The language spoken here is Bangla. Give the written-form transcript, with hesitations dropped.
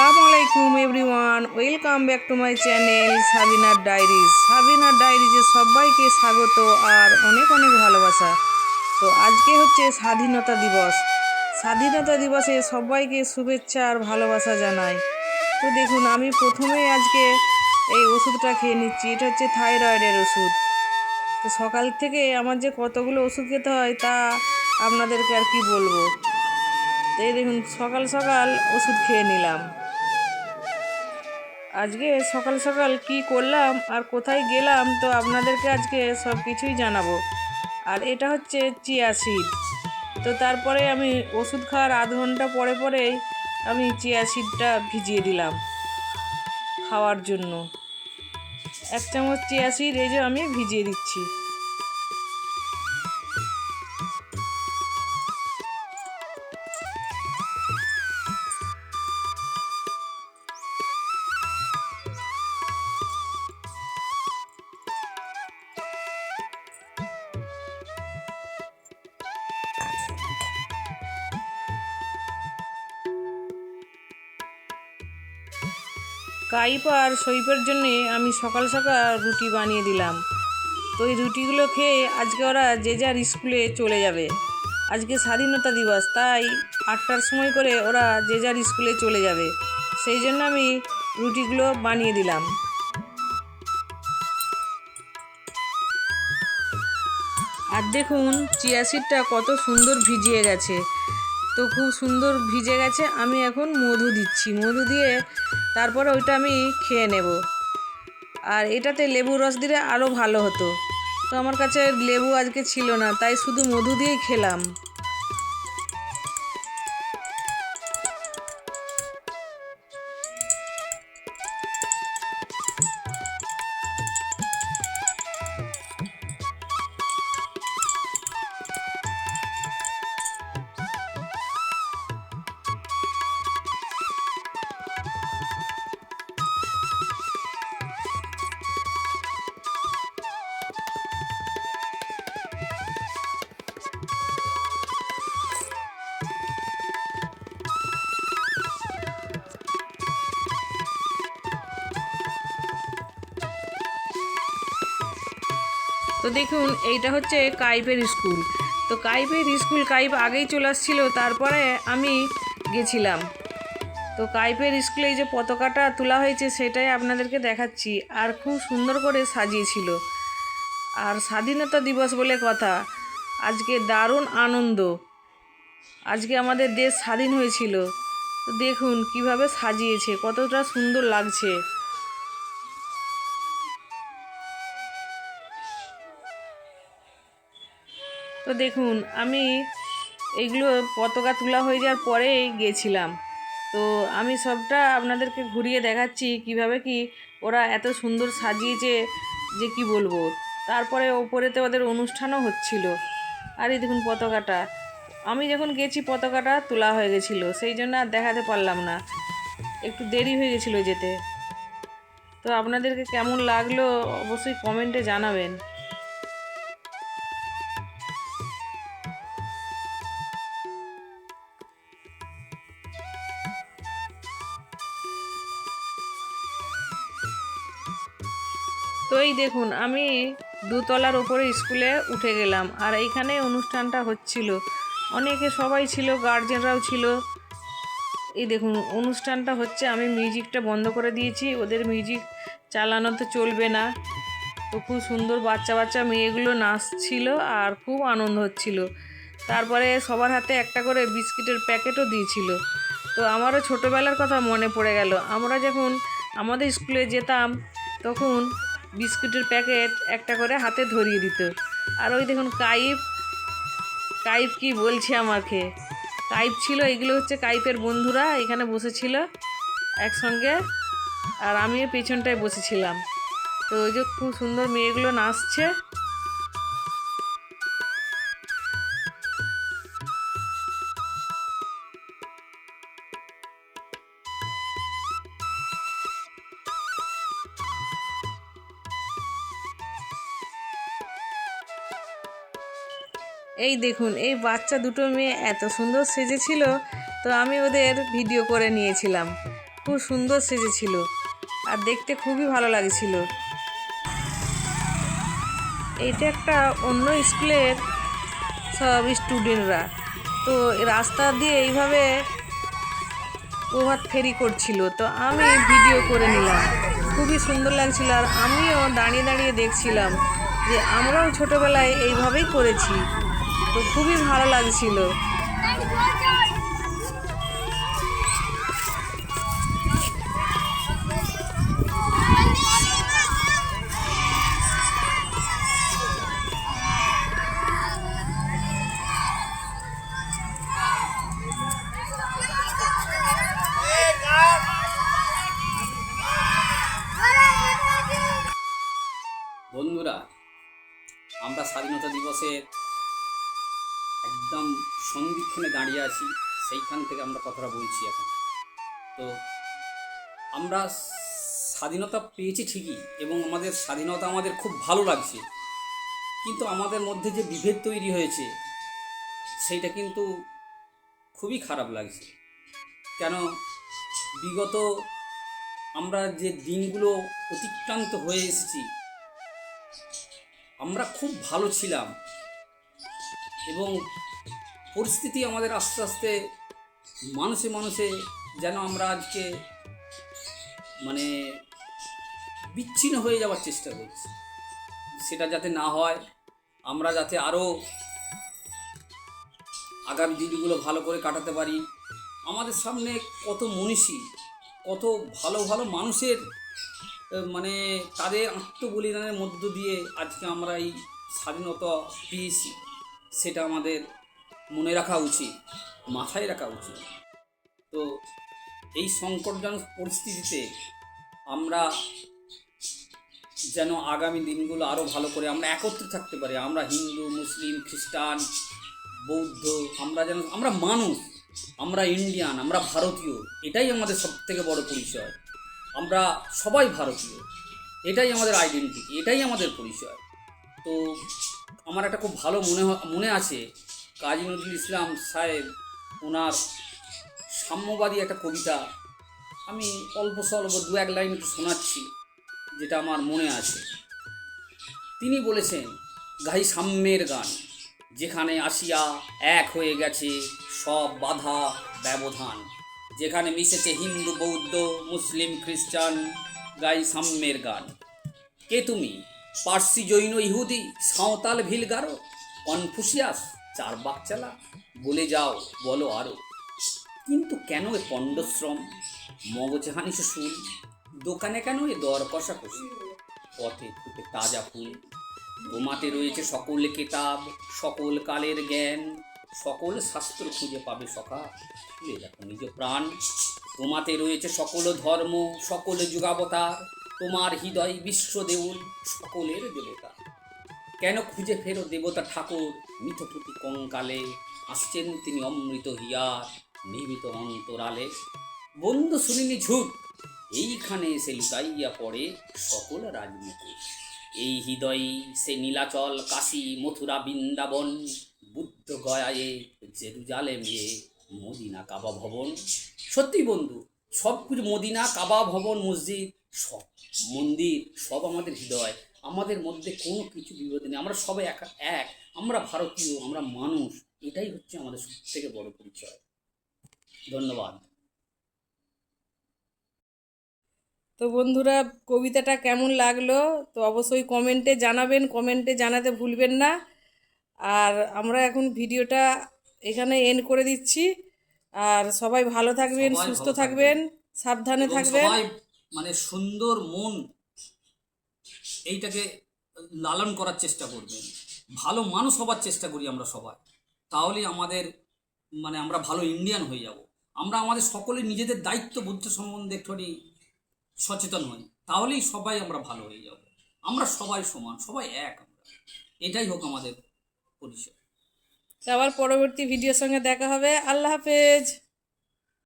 আসসালামু আলাইকুম everyone, welcome back to my channel সাবিনার ডায়েরিজ। সাবিনার ডায়েরিজে সবাইকে স্বাগত আর অনেক অনেক ভালোবাসা। তো আজকে হচ্ছে স্বাধীনতা দিবস। স্বাধীনতা দিবসে সবাইকে শুভেচ্ছা আর ভালোবাসা জানাই। তো দেখুন, আমি প্রথমে আজকে এই ওষুধটা খেয়ে নিচ্ছি। এটা হচ্ছে থাইরয়েডের ওষুধ। তো সকাল থেকে আমার যে কতগুলো ওষুধ খেতে হয় তা আপনাদেরকে আর কি বলবো। তো এই দেখুন, সকাল সকাল ওষুধ খেয়ে নিলাম। আজকে সকাল সকাল কি করলাম আর কোথায় গেলাম তো আপনাদেরকে আজকে সব কিছুই জানাবো। আর এটা হচ্ছে চিয়া সিড। তো তারপরে আমি ওষুধ খাওয়ার আধ ঘন্টা পরে পরেই আমি চিয়া সিডটা ভিজিয়ে দিলাম খাওয়ার জন্য। 1 চামচ চিয়া সিড এই যে আমি ভিজিয়ে দিচ্ছি। কাইপ আর সইপের জন্যে আমি সকাল সকাল রুটি বানিয়ে দিলাম। তো এই রুটিগুলো খেয়ে আজকে ওরা যে যার স্কুলে চলে যাবে। আজকে স্বাধীনতা দিবস, তাই 8টার সময় করে ওরা যে যার স্কুলে চলে যাবে। সেই জন্য আমি রুটিগুলো বানিয়ে দিলাম। আর দেখুন, চিয়া সিডটা কত সুন্দর ভিজিয়ে গেছে। তো খুব সুন্দর ভিজে গেছে। আমি এখন মধু দিচ্ছি, মধু দিয়ে তারপরে ওইটা আমি খেয়ে নেব। আর এটাতে লেবুর রস দিলে আরও ভালো হতো। তো আমার কাছে লেবু আজকে ছিল না, তাই শুধু মধু দিয়েই খেলাম। তো দেখুন, এইটা হচ্ছে কাইপের স্কুল। তো কাইপের স্কুল, কাইপ আগেই চলে আসছিল, তারপরে আমি গেছিলাম। তো কাইপের স্কুলে এই যে পতাকাটা তোলা হয়েছে সেটাই আপনাদেরকে দেখাচ্ছি। আর খুব সুন্দর করে সাজিয়েছিল। আর স্বাধীনতা দিবস বলে কথা, আজকে দারুণ আনন্দ। আজকে আমাদের দেশ স্বাধীন হয়েছিল। তো দেখুন কিভাবে সাজিয়েছে, কতটা সুন্দর লাগছে। তো দেখুন, আমি এইগুলো পতাকা তোলা হয়ে যাওয়ার পরেই গেছিলাম। তো আমি সবটা আপনাদেরকে ঘুরিয়ে দেখাচ্ছি কিভাবে কি ওরা এত সুন্দর সাজিয়েছে যে কি বলবো। তারপরে ওপরেতে ওদের অনুষ্ঠানও হচ্ছিল। আর এই দেখুন পতাকাটা, আমি যখন গেছি পতাকাটা তোলা হয়ে গেছিলো, সেই জন্য আর দেখাতে পারলাম না, একটু দেরি হয়ে গেছিলো যেতে। তো আপনাদেরকে কেমন লাগলো অবশ্যই কমেন্টে জানাবেন। তো এই দেখুন, আমি 2তলার ওপরে স্কুলে উঠে গেলাম। আর এইখানে অনুষ্ঠানটা হচ্ছিল, অনেকে সবাই ছিল, গার্জেনরাও ছিল। এই দেখুন অনুষ্ঠানটা হচ্ছে, আমি মিউজিকটা বন্ধ করে দিয়েছি, ওদের মিউজিক চালানো তো চলবে না। তো খুব সুন্দর বাচ্চা বাচ্চা মেয়েগুলো নাচছিল আর খুব আনন্দ হচ্ছিল। তারপরে সবার হাতে একটা করে বিস্কিটের প্যাকেটও দিয়েছিল। তো আমারও ছোটোবেলার কথা মনে পড়ে গেল। আমরা যখন আমাদের স্কুলে যেতাম তখন বিস্কুটের প্যাকেট একটা করে হাতে ধরিয়ে দিত। আর ওই দেখুন কাইপ, কাইপ কি বলছে আমাকে, কাইপ ছিল। এগুলো হচ্ছে কাইপের বন্ধুরা, এখানে বসেছিল একসঙ্গে। আর আমিও পেছনটায় বসেছিলাম। তো ওই যে খুব সুন্দর মেয়েগুলো নাচছে। এই দেখুন, এই বাচ্চা দুটো মেয়ে এত সুন্দর সেজেছিল। তো আমি ওদের ভিডিও করে নিয়েছিলাম। খুব সুন্দর সেজেছিল আর দেখতে খুবই ভালো লাগছিল। এইটা একটা অন্য স্কুলের সব স্টুডেন্টরা, তো রাস্তা দিয়ে এইভাবে প্রভাত ফেরি করছিল, তো আমি ভিডিও করে নিলাম। খুবই সুন্দর লাগছিল আর আমিও দাঁড়িয়ে দাঁড়িয়ে দেখছিলাম যে আমরাও ছোটোবেলায় এইভাবেই করেছি, তো খুবই ভালো লাগছিল। বন্ধুরা, আমরা স্বাধীনতা দিবসের একদম সন্ধিক্ষণে দাঁড়িয়ে আছি, সেইখান থেকে আমরা কথাটা বলছি এখন। তো আমরা স্বাধীনতা পেয়েছি ঠিকই, এবং আমাদের স্বাধীনতা আমাদের খুব ভালো লাগছে, কিন্তু আমাদের মধ্যে যে বিভেদ তৈরি হয়েছে সেইটা কিন্তু খুবই খারাপ লাগছে। কেন, বিগত আমরা যে দিনগুলো অতিক্রান্ত হয়ে এসেছি, আমরা খুব ভালো ছিলাম, এবং পরিস্থিতি আমাদের আস্তে আস্তে মানুষে মানুষে যেন আমরা আজকে মানে বিচ্ছিন্ন হয়ে যাওয়ার চেষ্টা করছি। সেটা যাতে না হয়, আমরা যাতে আরও আগামী দিনগুলো ভালো করে কাটাতে পারি। আমাদের সামনে কত মনীষী, কত ভালো ভালো মানুষের মানে তাদের আত্মবলিদানের মধ্য দিয়ে আজকে আমরা এই স্বাধীনতা পেয়েছি, সেটা আমাদের মনে রাখা উচিত, মাথায় রাখা উচিত। তো এই সংকটজনক পরিস্থিতিতে আমরা যেন আগামী দিনগুলো আরও ভালো করে আমরা একত্রে থাকতে পারি। আমরা হিন্দু, মুসলিম, খ্রিস্টান, বৌদ্ধ, আমরা মানুষ, আমরা ইন্ডিয়ান, আমরা ভারতীয়, এটাই আমাদের সবথেকে বড় পরিচয়। আমরা সবাই ভারতীয়, এটাই আমাদের আইডেন্টিটি, এটাই আমাদের পরিচয়। তো আমার একটা খুব ভালো মনে আছে, কাজী নজরুল ইসলাম সাহেব ওনার সাম্যবাদী একটা কবিতা, আমি অল্প স্বল্প দু এক লাইন একটু শোনাচ্ছি, যেটা আমার মনে আছে। তিনি বলেছেন, গাই সাম্যের গান, যেখানে আসিয়া এক হয়ে গেছে সব বাধা ব্যবধান, যেখানে মিশেছে হিন্দু, বৌদ্ধ, মুসলিম, খ্রিস্টান, গাই সাম্যের গান। কে তুমি? পার্সি, জৈন, ইহুদি, সাঁওতাল, ভিলগারো, কনফুসিয়াস, চার বাকচালা, বলে যাও বলো আরো। কিন্তু কেন এ পণ্ডশ্রম, মগজহানি শুল, দোকানে কেন এ দর কষাকষি, পথে ফুটে তাজা ফুল, গোমাতে রয়েছে সকল কেতাব, সকল কালের জ্ঞান, সকল শাস্ত্র খুঁজে পাবে সখা, খুলে দেখো নিজ প্রাণ। তোমাতে রয়েছে সকল ধর্ম, সকল যুগাবতার, তোমার হৃদয় বিশ্ব দেউল, সকলের দেবতা। কেন খুঁজে ফেরো দেবতা ঠাকুর, মিথপুতি কঙ্কালে, আসছেন তিনি অমৃত হিয়ার, নির্মিত অন্তরালে। বন্ধু শুনিনি ঝুট, এইখানে এসে লুকাইয়া পড়ে সকল রাজনীতি। এই হৃদয়ে সে নীলাচল, কাশী, মথুরা, বৃন্দাবন, বুদ্ধ গয়ায়ে, জেরুজালেমে, মদিনা, কাবা ভবন। সত্যি বন্ধু, সব কিছু মদিনা, কাবা ভবন, মসজিদ, সব মন্দির, সব আমাদের হৃদয়। আমাদের মধ্যে কোনো কিছু বিভেদ নেই, আমরা সবাই এক, আমরা ভারতীয়, আমরা মানুষ, এটাই হচ্ছে আমাদের সবথেকে বড় পরিচয়। ধন্যবাদ। তো বন্ধুরা, কবিতাটা কেমন লাগলো তো অবশ্যই কমেন্টে জানাবেন, কমেন্টে জানাতে ভুলবেন না। আর আমরা এখন ভিডিওটা এখানে এন্ড করে দিচ্ছি। আর সবাই ভালো থাকবেন, সুস্থ থাকবেন, সাবধানে থাকবেন। সবাই মানে সুন্দর মন এইটাকে লালন করার চেষ্টা করবেন, ভালো মানুষ হবার চেষ্টা করি আমরা সবাই, তাহলেই আমাদের মানে আমরা ভালো ইন্ডিয়ান হয়ে যাব। আমরা আমাদের সকলে নিজেদের দায়িত্ব বুদ্ধ সম্বন্ধে একটুখানি সচেতন হই, তাহলেই সবাই আমরা ভালো হয়ে যাব। আমরা সবাই সমান, সবাই এক, আমরা এটাই হোক আমাদের পরিচয়। আবার পরবর্তী ভিডিওর সঙ্গে দেখা হবে। আল্লাহ হাফেজ।